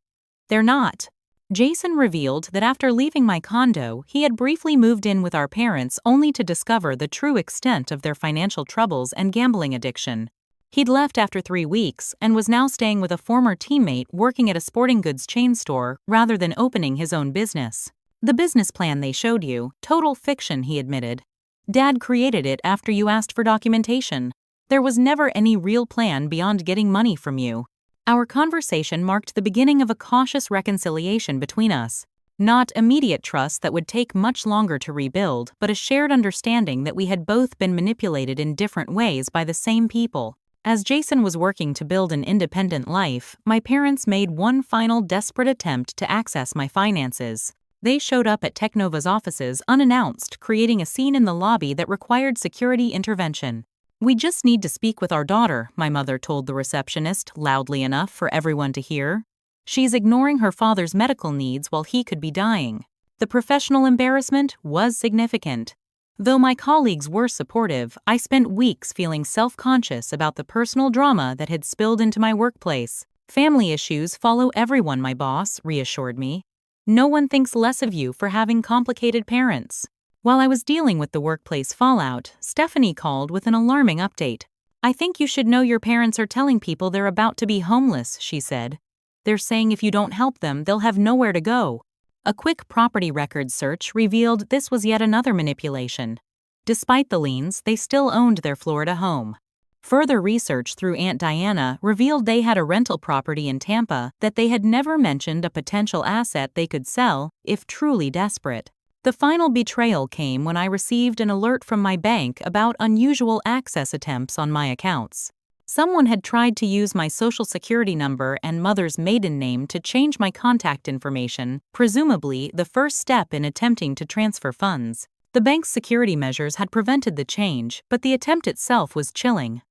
They're not. Jason revealed that after leaving my condo, he had briefly moved in with our parents only to discover the true extent of their financial troubles and gambling addiction. He'd left after 3 weeks and was now staying with a former teammate working at a sporting goods chain store rather than opening his own business. The business plan they showed you, total fiction, he admitted. Dad created it after you asked for documentation. There was never any real plan beyond getting money from you. Our conversation marked the beginning of a cautious reconciliation between us. Not immediate trust that would take much longer to rebuild, but a shared understanding that we had both been manipulated in different ways by the same people. As Jason was working to build an independent life, my parents made one final desperate attempt to access my finances. They showed up at Technova's offices unannounced, creating a scene in the lobby that required security intervention. "We just need to speak with our daughter," my mother told the receptionist loudly enough for everyone to hear. "She's ignoring her father's medical needs while he could be dying." The professional embarrassment was significant. Though my colleagues were supportive, I spent weeks feeling self-conscious about the personal drama that had spilled into my workplace. Family issues follow everyone, my boss reassured me. No one thinks less of you for having complicated parents. While I was dealing with the workplace fallout, Stephanie called with an alarming update. I think you should know your parents are telling people they're about to be homeless, she said. They're saying if you don't help them, they'll have nowhere to go. A quick property records search revealed this was yet another manipulation. Despite the liens, they still owned their Florida home. Further research through Aunt Diana revealed they had a rental property in Tampa that they had never mentioned a potential asset they could sell if truly desperate. The final betrayal came when I received an alert from my bank about unusual access attempts on my accounts. Someone had tried to use my social security number and mother's maiden name to change my contact information, presumably the first step in attempting to transfer funds. The bank's security measures had prevented the change, but the attempt itself was chilling.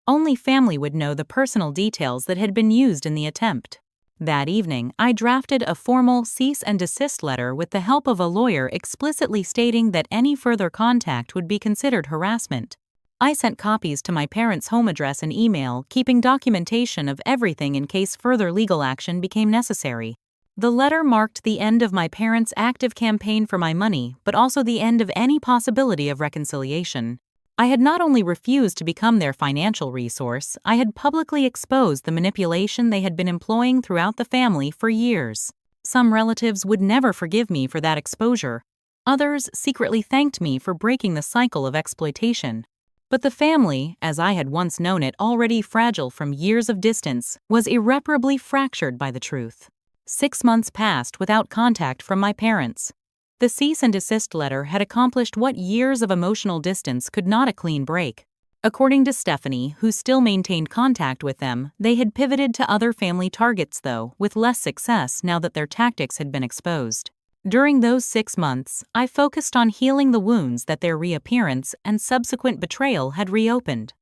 Only family would know the personal details that had been used in the attempt. That evening, I drafted a formal cease and desist letter with the help of a lawyer explicitly stating that any further contact would be considered harassment. I sent copies to my parents' home address and email, keeping documentation of everything in case further legal action became necessary. The letter marked the end of my parents' active campaign for my money, but also the end of any possibility of reconciliation. I had not only refused to become their financial resource, I had publicly exposed the manipulation they had been employing throughout the family for years. Some relatives would never forgive me for that exposure. Others secretly thanked me for breaking the cycle of exploitation. But the family, as I had once known it, already fragile from years of distance, was irreparably fractured by the truth. 6 months passed without contact from my parents. The cease and desist letter had accomplished what years of emotional distance could not a clean break. According to Stephanie, who still maintained contact with them, they had pivoted to other family targets though, with less success now that their tactics had been exposed. During those 6 months, I focused on healing the wounds that their reappearance and subsequent betrayal had reopened.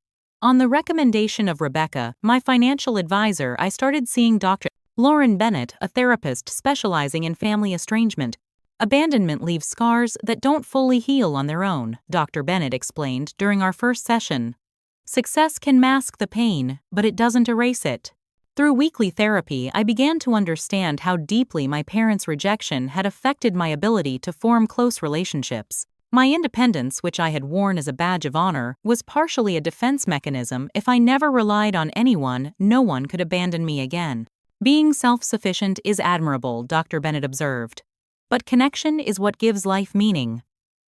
On the recommendation of Rebecca, my financial advisor, I started seeing Dr. Lauren Bennett, a therapist specializing in family estrangement. Abandonment leaves scars that don't fully heal on their own, Dr. Bennett explained during our first session. Success can mask the pain, but it doesn't erase it. Through weekly therapy, I began to understand how deeply my parents' rejection had affected my ability to form close relationships. My independence, which I had worn as a badge of honor, was partially a defense mechanism. If I never relied on anyone, no one could abandon me again. Being self-sufficient is admirable, Dr. Bennett observed. But connection is what gives life meaning.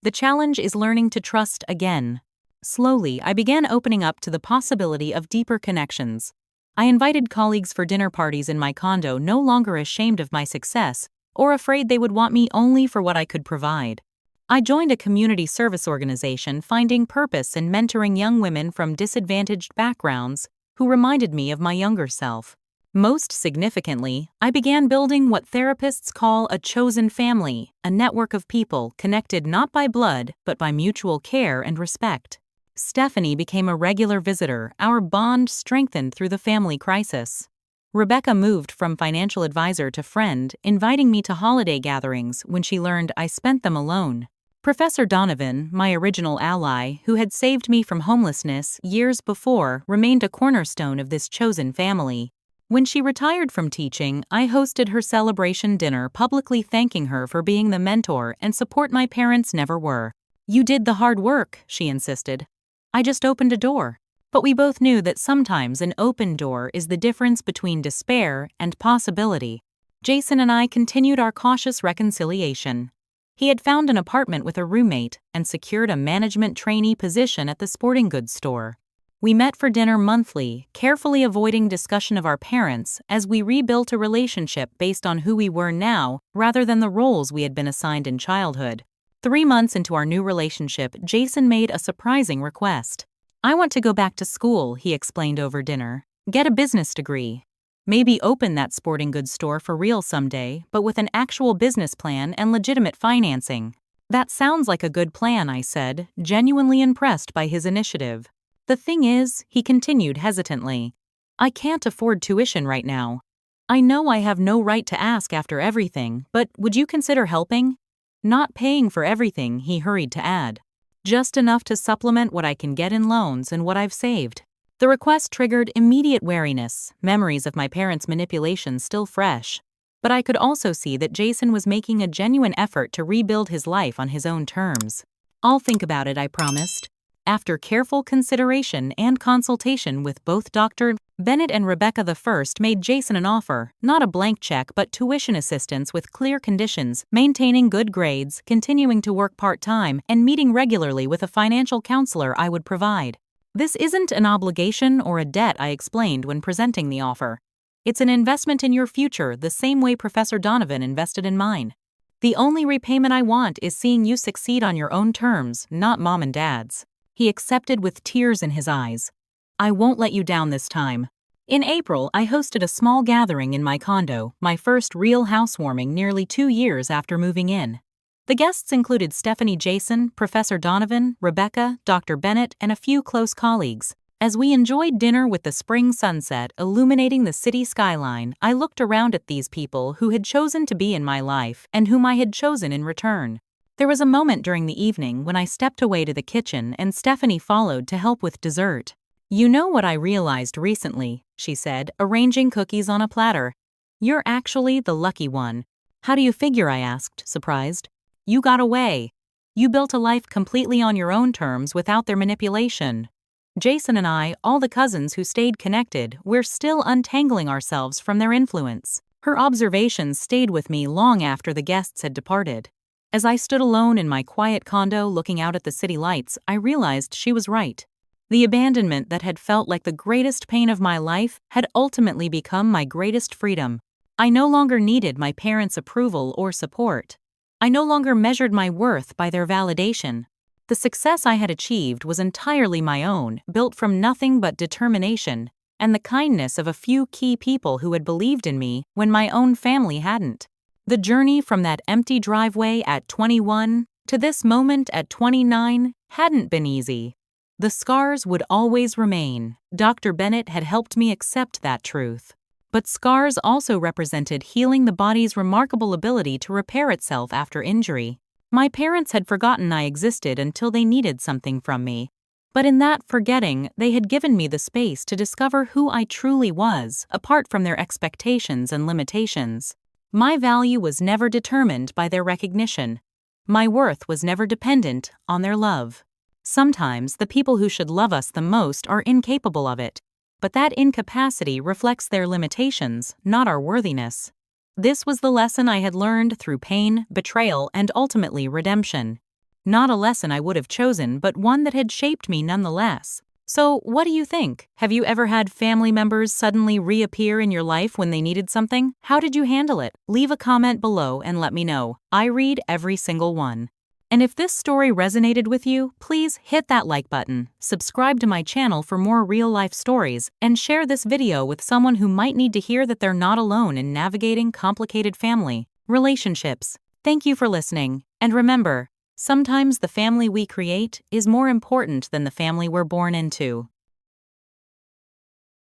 The challenge is learning to trust again. Slowly, I began opening up to the possibility of deeper connections. I invited colleagues for dinner parties in my condo, no longer ashamed of my success or afraid they would want me only for what I could provide. I joined a community service organization, finding purpose in mentoring young women from disadvantaged backgrounds who reminded me of my younger self. Most significantly, I began building what therapists call a chosen family, a network of people connected not by blood but by mutual care and respect. Stephanie became a regular visitor, our bond strengthened through the family crisis. Rebecca moved from financial advisor to friend, inviting me to holiday gatherings when she learned I spent them alone. Professor Donovan, my original ally, who had saved me from homelessness years before, remained a cornerstone of this chosen family. When she retired from teaching, I hosted her celebration dinner, publicly thanking her for being the mentor and support my parents never were. "You did the hard work," she insisted. "I just opened a door." But we both knew that sometimes an open door is the difference between despair and possibility. Jason and I continued our cautious reconciliation. He had found an apartment with a roommate and secured a management trainee position at the sporting goods store. We met for dinner monthly, carefully avoiding discussion of our parents as we rebuilt a relationship based on who we were now rather than the roles we had been assigned in childhood. 3 months into our new relationship, Jason made a surprising request. "I want to go back to school," he explained over dinner. "Get a business degree. Maybe open that sporting goods store for real someday, but with an actual business plan and legitimate financing." "That sounds like a good plan," I said, genuinely impressed by his initiative. "The thing is," he continued hesitantly, "I can't afford tuition right now. I know I have no right to ask after everything, but would you consider helping?" "Not paying for everything," he hurried to add. just enough to supplement what I can get in loans and what I've saved. The request triggered immediate wariness, memories of my parents' manipulation still fresh. But I could also see that Jason was making a genuine effort to rebuild his life on his own terms. "I'll think about it," I promised. After careful consideration and consultation with both Dr. Bennett and Rebecca, the first made Jason an offer, not a blank check but tuition assistance with clear conditions, maintaining good grades, continuing to work part-time, and meeting regularly with a financial counselor I would provide. "This isn't an obligation or a debt," I explained when presenting the offer. "It's an investment in your future the same way Professor Donovan invested in mine. The only repayment I want is seeing you succeed on your own terms, not Mom and Dad's." He accepted with tears in his eyes. "I won't let you down this time." In April, I hosted a small gathering in my condo, my first real housewarming nearly 2 years after moving in. The guests included Stephanie, Jason, Professor Donovan, Rebecca, Dr. Bennett, and a few close colleagues. As we enjoyed dinner with the spring sunset illuminating the city skyline, I looked around at these people who had chosen to be in my life and whom I had chosen in return. There was a moment during the evening when I stepped away to the kitchen and Stephanie followed to help with dessert. "You know what I realized recently," she said, arranging cookies on a platter. "You're actually the lucky one." "How do you figure?" I asked, surprised. "You got away. You built a life completely on your own terms without their manipulation. Jason and I, all the cousins who stayed connected, we're still untangling ourselves from their influence." Her observations stayed with me long after the guests had departed. As I stood alone in my quiet condo looking out at the city lights, I realized she was right. The abandonment that had felt like the greatest pain of my life had ultimately become my greatest freedom. I no longer needed my parents' approval or support. I no longer measured my worth by their validation. The success I had achieved was entirely my own, built from nothing but determination and the kindness of a few key people who had believed in me when my own family hadn't. The journey from that empty driveway at 21 to this moment at 29 hadn't been easy. The scars would always remain. Dr. Bennett had helped me accept that truth. But scars also represented healing the body's remarkable ability to repair itself after injury. My parents had forgotten I existed until they needed something from me. But in that forgetting, they had given me the space to discover who I truly was, apart from their expectations and limitations. My value was never determined by their recognition. My worth was never dependent on their love. Sometimes the people who should love us the most are incapable of it, but that incapacity reflects their limitations, not our worthiness. This was the lesson I had learned through pain, betrayal, and ultimately redemption. Not a lesson I would have chosen, but one that had shaped me nonetheless. So, what do you think? Have you ever had family members suddenly reappear in your life when they needed something? How did you handle it? Leave a comment below and let me know. I read every single one. And if this story resonated with you, please hit that like button, subscribe to my channel for more real-life stories, and share this video with someone who might need to hear that they're not alone in navigating complicated family relationships. Thank you for listening, and remember, sometimes the family we create is more important than the family we're born into.